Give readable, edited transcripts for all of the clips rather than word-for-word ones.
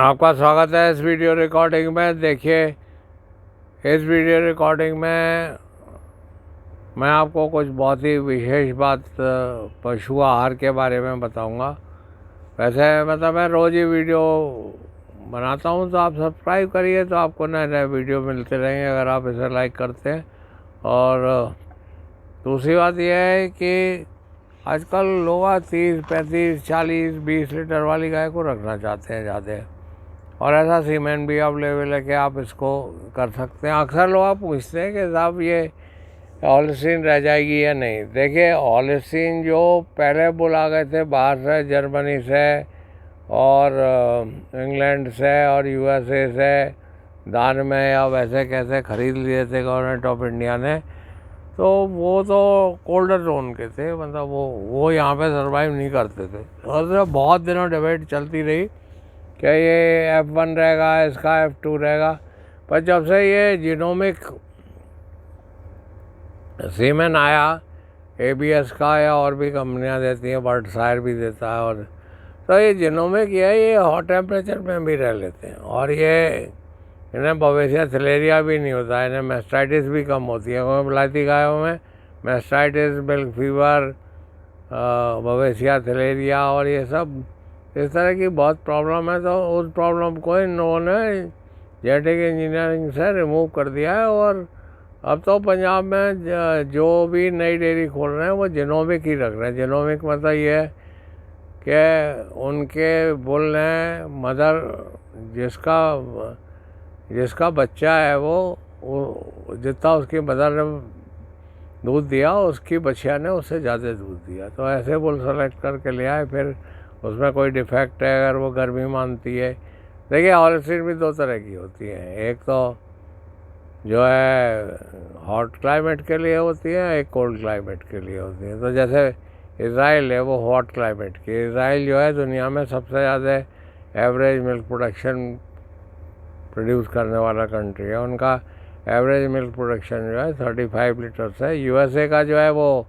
आपका स्वागत है इस वीडियो रिकॉर्डिंग में। देखिए, इस वीडियो रिकॉर्डिंग में मैं आपको कुछ बहुत ही विशेष बात पशु आहार के बारे में बताऊंगा। वैसे मतलब मैं रोज़ ही वीडियो बनाता हूं, तो आप सब्सक्राइब करिए तो आपको नए नए वीडियो मिलते रहेंगे अगर आप इसे लाइक करते हैं। और दूसरी बात यह है कि आजकल लोग 30, 35, 40, 20 लीटर वाली गाय को रखना चाहते हैं ज़्यादा, और ऐसा सीमेंट भी अवेलेबल है कि आप इसको कर सकते हैं। अक्सर लोग पूछते हैं कि साहब ये हॉलिस्टीन रह जाएगी या नहीं। देखिए, हॉलिस्टीन जो पहले बुला गए थे बाहर से, जर्मनी से और इंग्लैंड से और यूएसए से दान में या वैसे कैसे ख़रीद लिए थे गवर्नमेंट ऑफ इंडिया ने, तो वो तो कोल्डर जोन के थे, मतलब वो यहाँ पे सरवाइव नहीं करते थे। और बहुत दिनों डिबेट चलती रही कि ये F1 रहेगा, इसका F2 रहेगा। पर जब से ये जीनोमिक सीमेन आया, ABS का या और भी कंपनियां देती हैं, बर्डशायर भी देता है, और तो ये जीनोमिक ये हॉट टेम्परेचर में भी रह लेते हैं, और ये इन्हें बवेसिया थैलेरिया भी नहीं होता है, इन्हें मैस्टाइटिस भी कम होती है। क्योंकि विलायती गायों में मैस्टाइटिस, मिल्क फीवर, बवेसिया थैलेरिया और ये सब इस तरह की बहुत प्रॉब्लम है। तो उस प्रॉब्लम को इन लोगों ने जेनेटिक इंजीनियरिंग से रिमूव कर दिया है, और अब तो पंजाब में जो भी नई डेयरी खोल रहे हैं वो जीनोमिक ही रख रहे हैं। जीनोमिक मतलब ये है कि उनके बुल ने मदर जिसका बच्चा है वो जितना उसकी मदर ने दूध दिया, उसकी बछिया ने उससे ज़्यादा दूध दिया। तो ऐसे बुल सेलेक्ट करके ले आए, फिर उसमें कोई डिफेक्ट है, अगर वो गर्मी मानती है। देखिए, हॉलिस्टीन भी दो तरह की होती हैं, एक तो जो है हॉट क्लाइमेट के लिए होती है, एक कोल्ड क्लाइमेट के लिए होती है। तो जैसे इज़राइल है, वो हॉट क्लाइमेट की। इज़राइल जो है दुनिया में सबसे ज़्यादा एवरेज मिल्क प्रोडक्शन प्रोड्यूस करने वाला कंट्री है। उनका एवरेज मिल्क प्रोडक्शन जो है 35 लीटर से। यूएसए का जो है वो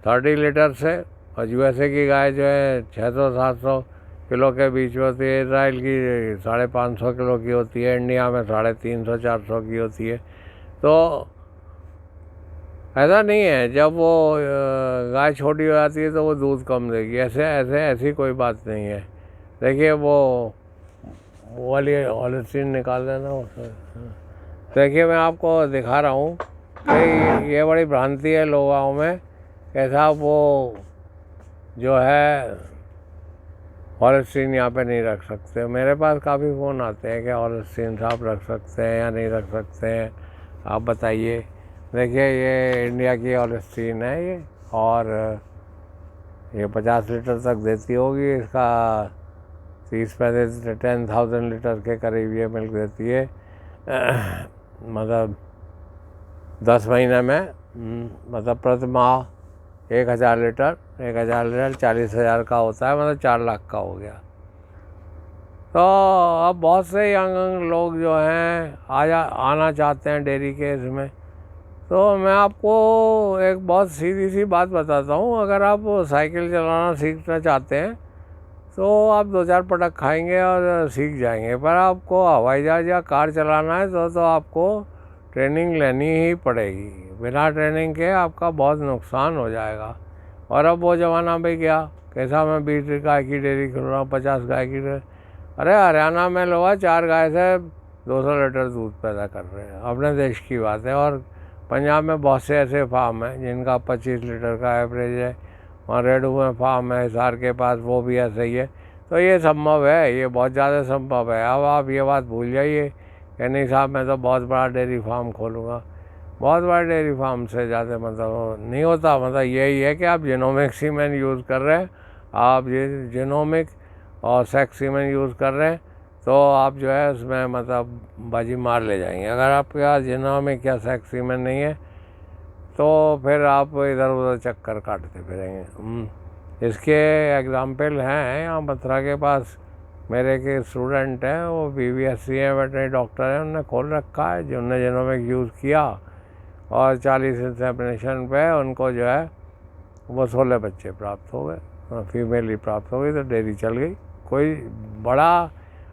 30 लीटर से, और यूएसए की गाय जो है 600-700 किलो के बीच में होती है। इसराइल की 550 किलो की होती है, इंडिया में 350-400 की होती है। तो ऐसा नहीं है जब वो गाय छोटी हो जाती है तो वो दूध कम देगी, ऐसी कोई बात नहीं है। देखिए, वो वाली हॉलिस्टीन निकाल देना उसे। देखिए, मैं आपको दिखा रहा हूँ कि ये बड़ी भ्रांति है लोगों में कि साहब वो जो है हॉलिस्टीन यहाँ पे नहीं रख सकते। मेरे पास काफ़ी फ़ोन आते हैं कि हॉलिस्टीन साहब रख सकते हैं या नहीं रख सकते हैं, आप बताइए। देखिए, ये इंडिया की हॉलिस्टीन है ये, और ये 50 लीटर तक देती होगी। इसका 30-35 10,000 लीटर के करीब ये मिल्क देती है। मतलब 10 महीने में मतलब प्रति माह 1,000 लीटर 40,000 का होता है, मतलब 4 लाख का हो गया। तो अब बहुत से यंग लोग जो हैं आना चाहते हैं डेयरी के इसमें। तो मैं आपको एक बहुत सीधी सी बात बताता हूँ। अगर आप साइकिल चलाना सीखना चाहते हैं तो आप 2-4 पटक खाएंगे और सीख जाएंगे, पर आपको हवाई जहाज या कार चलाना है तो आपको ट्रेनिंग लेनी ही पड़ेगी। बिना ट्रेनिंग के आपका बहुत नुकसान हो जाएगा। और अब वो ज़माना भी गया, कैसा मैं 20 गाय की डेयरी खोल रहा हूँ, 50 गाय की डेयरी। अरे हरियाणा में लोग 4 गाय से 200 लीटर दूध पैदा कर रहे हैं, अपने देश की बात है। और पंजाब में बहुत से ऐसे फार्म हैं जिनका 25 लीटर का एवरेज है। वहाँ रेडू में फार्म है, हिसार के पास, वो भी ऐसा ही है। तो ये संभव है, ये बहुत ज़्यादा संभव है। अब आप ये बात भूल जाइए कि नहीं साहब मैं तो बहुत बड़ा डेयरी फार्म खोलूँगा। बहुत बड़ा डेयरी फार्म से ज़्यादा मतलब नहीं होता। मतलब यही है कि आप जीनोमिक सीमेन यूज़ कर रहे हैं, आप ये जीनोमिक और सेक्स सीमेन यूज़ कर रहे हैं, तो आप जो है उसमें मतलब बाजी मार ले जाएंगे। अगर आपके पास जीनोमिक या सेक्स सीमेन नहीं है तो फिर आप इधर उधर चक्कर काटते फिरेंगे। इसके एग्ज़ाम्पल हैं यहाँ मथुरा के पास। मेरे के स्टूडेंट हैं, वो BBSc हैं, वेटनरी डॉक्टर हैं, उन्होंने खोल रखा है, जिन्होंने जीनोमिक यूज़ किया और 40 इंसेमिनेशन पे उनको जो है वो 16 बच्चे प्राप्त हो गए, फीमेल ही प्राप्त हो गई, तो डेयरी चल गई। कोई बड़ा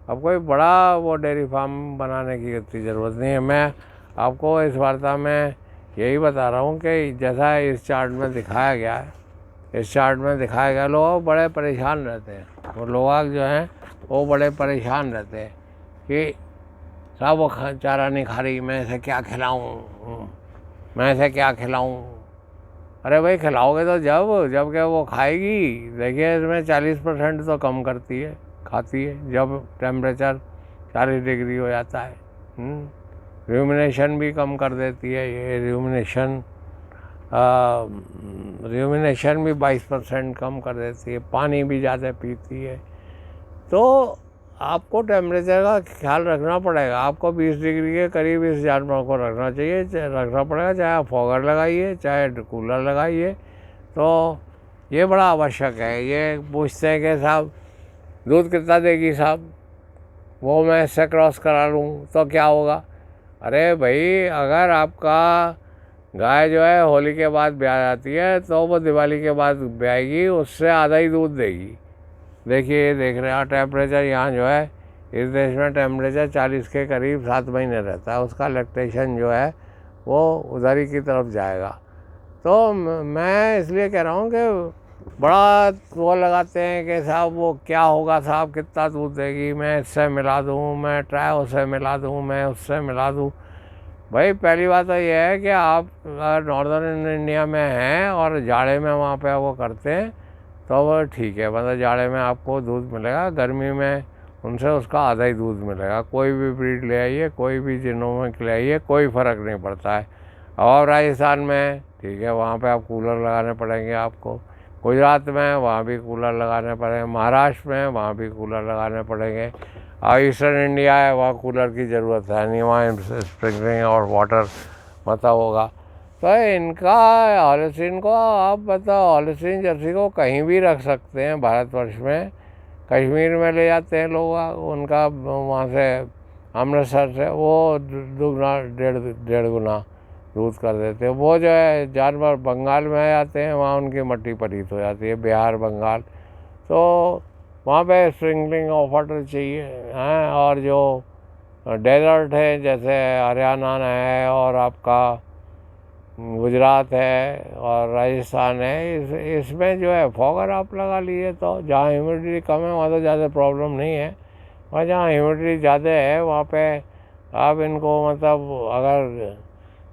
अब कोई बड़ा वो डेयरी फार्म बनाने की इतनी ज़रूरत नहीं है। मैं आपको इस वार्ता में यही बता रहा हूँ कि जैसा इस चार्ट में दिखाया गया है, इस चार्ट में दिखाया गया, लोग बड़े परेशान रहते हैं। वो लोग जो हैं वो बड़े परेशान रहते हैं कि साहब वो चारा नहीं खा रही, मैं इसे क्या खिलाऊँ, मैं इसे क्या खिलाऊँ। अरे भाई खिलाओगे तो जब क्या वो खाएगी। देखिए इसमें 40% तो कम करती है, खाती है जब टेम्परेचर 40 डिग्री हो जाता है। र्यूमिनेशन भी कम कर देती है ये। र्यूमिनेशन भी 22% कम कर देती है। पानी भी ज़्यादा पीती है। तो आपको टेम्परेचर का ख्याल रखना पड़ेगा। आपको 20 डिग्री के करीब इस जानवर को रखना पड़ेगा, चाहे आप फॉगर लगाइए चाहे कूलर लगाइए। तो ये बड़ा आवश्यक है। ये पूछते हैं कि साहब दूध कितना देगी साहब, वो मैं इससे क्रॉस करा लूँ तो क्या होगा। अरे भाई अगर आपका गाय जो है होली के बाद ब्याह जाती है तो वो दिवाली के बाद ब्याएगी, उससे आधा ही दूध देगी। देखिए देख रहे हैं टेम्परेचर यहाँ जो है इस देश में टेम्परेचर 40 के करीब 7 महीने रहता है। उसका लैक्टेशन जो है वो उधर ही की तरफ जाएगा। तो मैं इसलिए कह रहा हूँ कि बड़ा वो लगाते हैं कि साहब वो क्या होगा, साहब कितना दूध देगी, मैं इससे मिला दूँ, मैं ट्रायो से मिला दूँ, मैं उससे मिला दूँ। भाई पहली बात तो ये है कि आप अगर नॉर्दर्न इंडिया में हैं और जाड़े में वहाँ पे वो करते हैं तो वो ठीक है, मतलब जाड़े में आपको दूध मिलेगा, गर्मी में उनसे उसका आधा ही दूध मिलेगा। कोई भी ब्रीड ले आइए, कोई भी जीनोमिक ले आइए, कोई फ़र्क नहीं पड़ता है। और राजस्थान में ठीक है, वहाँ पे आप कूलर लगाने पड़ेंगे आपको। गुजरात में वहाँ भी कूलर लगाने पड़ेंगे, महाराष्ट्र में वहाँ भी कूलर लगाने पड़ेंगे। और ईस्टर्न इंडिया है वहाँ कूलर की ज़रूरत है नहीं, वहाँ स्प्रिंकलिंग और वाटर मतलब होगा। तो इनका हॉलिस्टीन को आप बताओ, हॉलिस्टीन जर्सी को कहीं भी रख सकते हैं भारतवर्ष में। कश्मीर में ले जाते हैं लोग, उनका वहाँ से अमृतसर से वो दुगना डेढ़ गुना दूध कर देते हैं। वो जो है जानवर बंगाल में आ जाते हैं, वहाँ उनकी मट्टी पलीत हो जाती है, बिहार बंगाल। तो वहाँ पे स्प्रिंकलिंग ऑफ वाटर चाहिए हैं। और जो डेजर्ट है जैसे हरियाणा है और आपका गुजरात है और राजस्थान है, इसमें जो है फॉगर आप लगा लिए तो जहाँ ह्यूमिडिटी कम है वहाँ तो ज़्यादा प्रॉब्लम नहीं है। और जहाँ ह्यूमिडिटी ज़्यादा है वहाँ पे आप इनको मतलब अगर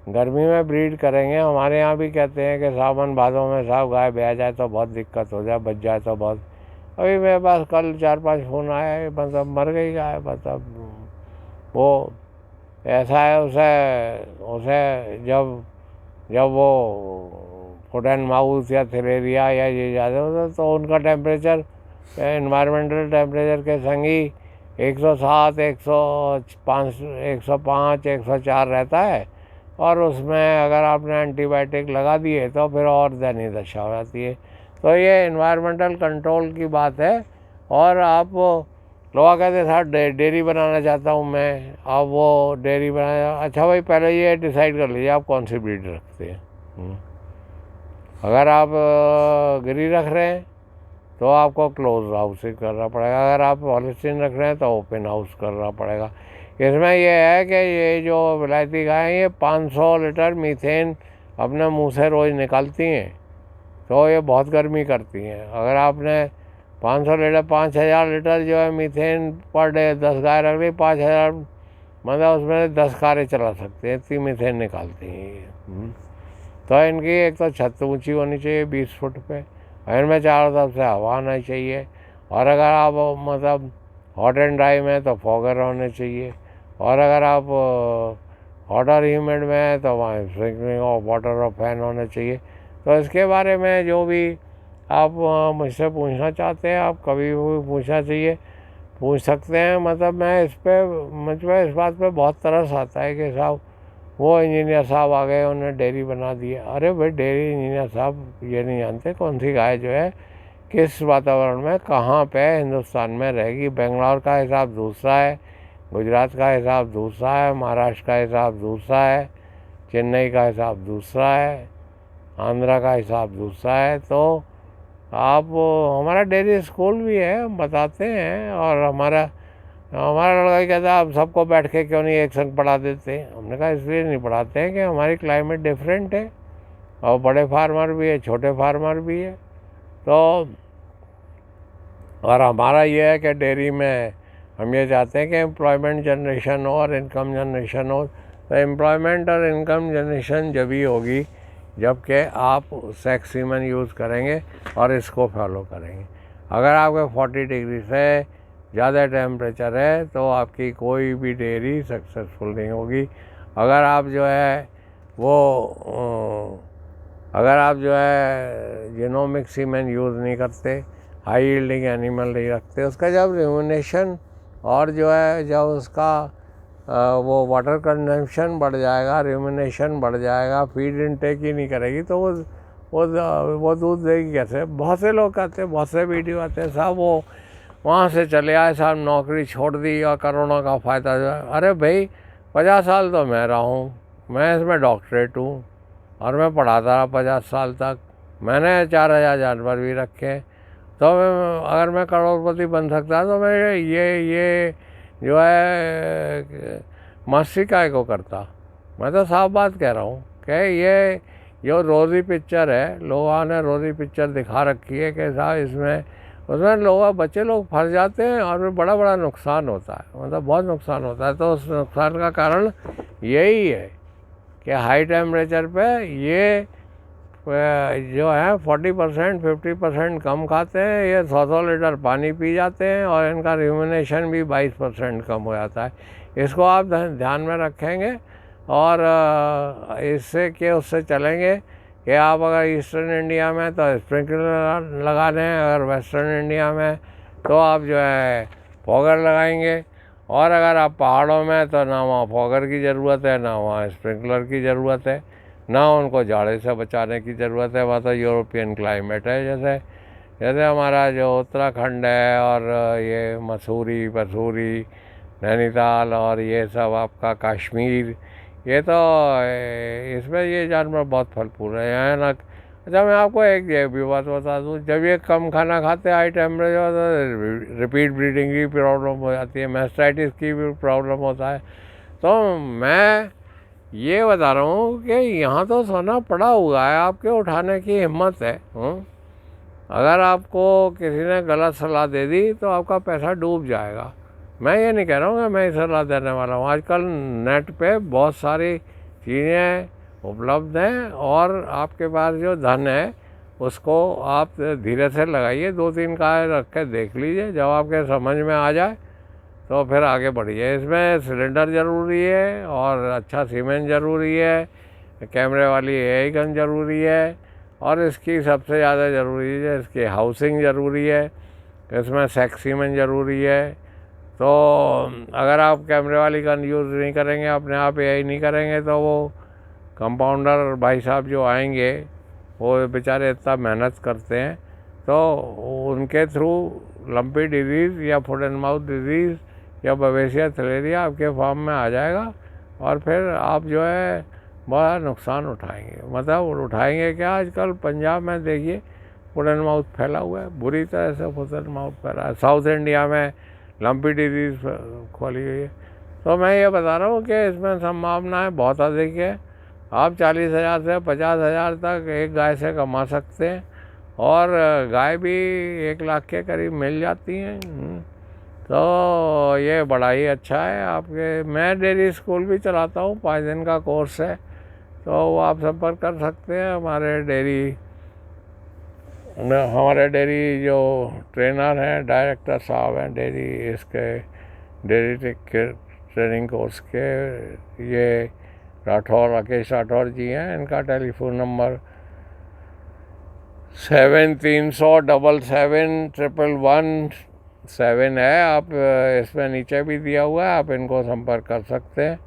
गर्मी में ब्रीड करेंगे, हमारे यहाँ भी कहते हैं कि सावन भादों में साहब गाय ब्याह जाए तो बहुत दिक्कत हो जाए, बच जाए तो बहुत। अभी मेरे पास कल 4-5 फ़ोन आए, मतलब मर गई गाय, मतलब वो ऐसा है उसे उसे जब वो फुट एंड माउथ या थलेरिया या ये ज़्यादा होता तो उनका टेम्परेचर इन्वायरमेंटल टेम्परेचर के संग ही 107, 105, 104 रहता है। और उसमें अगर आपने एंटीबायोटिक लगा दिए तो फिर और दयनीय दशा हो जाती है। तो ये इन्वायरमेंटल कंट्रोल की बात है। और आप लोग कहते हैं साहब डेयरी बनाना चाहता हूँ मैं, अब वो डेयरी बनाना, अच्छा भाई पहले ये डिसाइड कर लीजिए आप कौन सी ब्रीड रखते हैं। अगर आप गिरी रख रहे हैं तो आपको क्लोज हाउस ही करना पड़ेगा, अगर आप हॉलिस्टीन रख रहे हैं तो ओपन हाउस करना पड़ेगा। इसमें यह है कि ये जो विलायती गाय हैं ये 500 लीटर मीथेन अपने मुंह से रोज़ निकालती हैं, तो ये बहुत गर्मी करती हैं। अगर आपने 500 लीटर 5000 लीटर जो है मीथेन पर डे 10 गाय रख ली, 5000 मतलब उसमें 10 कारें चला सकते हैं, इतनी मीथेन निकालती हैं ये। तो इनकी एक तो छत ऊंची होनी चाहिए 20 फुट पे, और इनमें चारों तरफ से हवा आना चाहिए। और अगर आप मतलब हॉट एंड ड्राई में तो फॉगर होने चाहिए, और अगर आप हॉट और ह्यूमिड में है तो वहाँ स्प्रिंकलिंग ऑफ वाटर और फैन होने चाहिए। तो इसके बारे में जो भी आप मुझसे पूछना चाहते हैं, आप कभी भी पूछना चाहिए, पूछ सकते हैं। मतलब मैं मुझ पर इस बात पे बहुत तरस आता है कि साहब वो इंजीनियर साहब आ गए, उन्होंने डेयरी बना दी है। अरे भाई डेयरी इंजीनियर साहब ये नहीं जानते कौन सी गाय जो है किस वातावरण में कहाँ पे हिंदुस्तान में रहेगी। बेंगलोर का हिसाब दूसरा है, गुजरात का हिसाब दूसरा है, महाराष्ट्र का हिसाब दूसरा है, चेन्नई का हिसाब दूसरा है, आंध्रा का हिसाब दूसरा है। तो आप हमारा डेयरी स्कूल भी है, हम बताते हैं। और हमारा हमारा लड़का ही कहता है आप सबको बैठ के क्यों नहीं एक संग पढ़ा देते। हमने कहा इसलिए नहीं पढ़ाते हैं कि हमारी क्लाइमेट डिफरेंट है और बड़े फार्मर भी है, छोटे फार्मर भी है। तो और हमारा ये है कि डेयरी में हम ये चाहते हैं कि एम्प्लॉयमेंट जनरेशन हो और इनकम जनरेशन हो। तो एम्प्लॉयमेंट और इनकम जनरेशन जब ही होगी जबकि आप सेक्स सीमन यूज़ करेंगे और इसको फॉलो करेंगे। अगर आपके 40 डिग्री से ज़्यादा टेम्परेचर है तो आपकी कोई भी डेयरी सक्सेसफुल नहीं होगी। अगर आप जो है जीनोमिक सीमेन यूज़ नहीं करते, हाई यील्डिंग एनिमल नहीं रखते, उसका जब रिम्यूनेशन और जो है जब उसका वो वाटर कंजम्पशन बढ़ जाएगा, रिम्यूनेशन बढ़ जाएगा, फीड इनटेक ही नहीं करेगी तो वो दूध देगी कैसे। बहुत से लोग कहते हैं, बहुत से वीडियो आते हैं, साहब वो वहाँ से चले आए, साहब नौकरी छोड़ दी और करोड़ों का फ़ायदा जो है। अरे भाई 50 साल तो मैं रहा हूँ, मैं इसमें डॉक्टरेट हूँ और मैं पढ़ाता रहा 50 साल तक। मैंने 4000 जानवर भी रखे। तो अगर मैं करोड़पति बन सकता तो मैं ये जो है मास्टरी काय को करता। मैं तो साफ बात कह रहा हूँ कि ये जो रोज़ी पिक्चर है, लोगों ने रोज़ी पिक्चर दिखा रखी है कि साहब इसमें उसमें बच्चे लोग फंस जाते हैं और बड़ा बड़ा नुकसान होता है, मतलब बहुत नुकसान होता है। तो उस नुकसान का कारण यही है कि हाई टेम्परेचर पे ये जो है 40% 50% कम खाते हैं, ये 100 लीटर पानी पी जाते हैं और इनका रिम्यूनेशन भी 22% कम हो जाता है। इसको आप ध्यान में रखेंगे और इससे के उससे चलेंगे कि आप अगर ईस्टर्न इंडिया में तो स्प्रिंकलर लगा दें, अगर वेस्टर्न इंडिया में तो आप जो है फॉगर लगाएंगे, और अगर आप पहाड़ों में तो ना वहाँ फॉगर की ज़रूरत है ना वहाँ स्प्रिंकलर की ज़रूरत है, ना उनको जाड़े से बचाने की ज़रूरत है। वहाँ तो यूरोपियन क्लाइमेट है, जैसे हमारा जो उत्तराखंड है और ये मसूरी नैनीताल और ये सब आपका कश्मीर, ये तो इसमें ये जानवर बहुत फल फूल रहे हैं ना। अच्छा मैं आपको एक ये भी बात बता दूँ, जब ये कम खाना खाते हाई टेम्परेचर तो रिपीट ब्रीडिंग की प्रॉब्लम हो जाती है, मैस्टाइटिस की भी प्रॉब्लम होता है। तो मैं ये बता रहा हूँ कि यहाँ तो सोना पड़ा हुआ है, आपके उठाने की हिम्मत है। अगर आपको किसी ने गलत सलाह दे दी तो आपका पैसा डूब जाएगा। मैं ये नहीं कह रहा हूँ कि मैं सलाह देने वाला हूँ। आजकल नेट पे बहुत सारी चीज़ें उपलब्ध हैं और आपके पास जो धन है उसको आप धीरे से लगाइए, 2-3 गाय रख के देख लीजिए, जब आपके समझ में आ जाए तो फिर आगे बढ़िए। इसमें सिलेंडर ज़रूरी है और अच्छा सीमेंट ज़रूरी है, कैमरे वाली एआई गन ज़रूरी है और इसकी सबसे ज़्यादा ज़रूरी है इसकी हाउसिंग ज़रूरी है, इसमें सेक्स सीमेंट ज़रूरी है। तो अगर आप कैमरे वाली गन यूज़ नहीं करेंगे, अपने आप एआई नहीं करेंगे, तो वो कंपाउंडर भाई साहब जो आएंगे वो बेचारे इतना मेहनत करते हैं, तो उनके थ्रू लंपी डिजीज़ या फुट एंड माउथ डिजीज़ या बवेसिया थलेरिया आपके फार्म में आ जाएगा और फिर आप जो है बड़ा नुकसान उठाएंगे। मतलब उठाएंगे क्या, आजकल पंजाब में देखिए फुट एंड माउथ फैला हुआ है, बुरी तरह से फुट एंड माउथ फैला है। साउथ इंडिया में लंपी डिजीज़ खोली हुई है। तो मैं ये बता रहा हूँ कि इसमें संभावनाएं बहुत अधिक है। आप 40,000 से 50,000 तक एक गाय से कमा सकते हैं और गाय भी 1 लाख के करीब मिल जाती हैं। तो ये बड़ा ही अच्छा है आपके। मैं डेयरी स्कूल भी चलाता हूँ, 5 दिन का कोर्स है, तो वो आप संपर्क कर सकते हैं। हमारे डेयरी जो ट्रेनर हैं, डायरेक्टर साहब हैं डेयरी इसके डेयरी ट्रेनिंग कोर्स के, ये राकेश राठौर जी हैं। इनका टेलीफोन नंबर 7300771117 है। आप इसमें नीचे भी दिया हुआ है, आप इनको संपर्क कर सकते हैं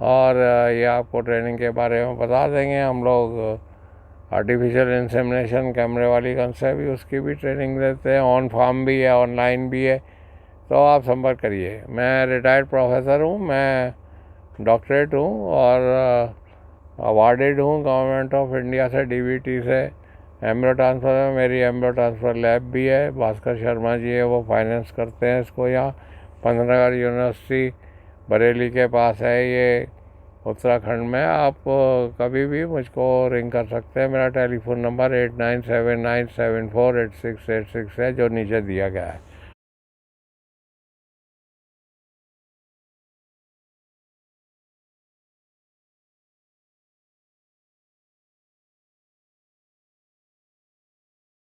और ये आपको ट्रेनिंग के बारे में बता देंगे। हम लोग आर्टिफिशियल इंसेमिनेशन कैमरे वाली गन से भी उसकी भी ट्रेनिंग देते हैं, ऑन फार्म भी है, ऑनलाइन भी है। तो आप संपर्क करिए। मैं रिटायर्ड प्रोफेसर हूँ, मैं डॉक्टरेट हूँ और अवार्डेड हूँ गवर्नमेंट ऑफ इंडिया से, डीबीटी से। एम्ब्रो ट्रांसफ़र में मेरी एम्ब्रो ट्रांसफ़र लैब भी है, भास्कर शर्मा जी है वो फाइनेंस करते हैं इसको यहाँ। पंतनगर यूनिवर्सिटी बरेली के पास है ये, उत्तराखंड में। आप कभी भी मुझको रिंग कर सकते हैं। मेरा टेलीफोन नंबर 8979748686 है, जो नीचे दिया गया है।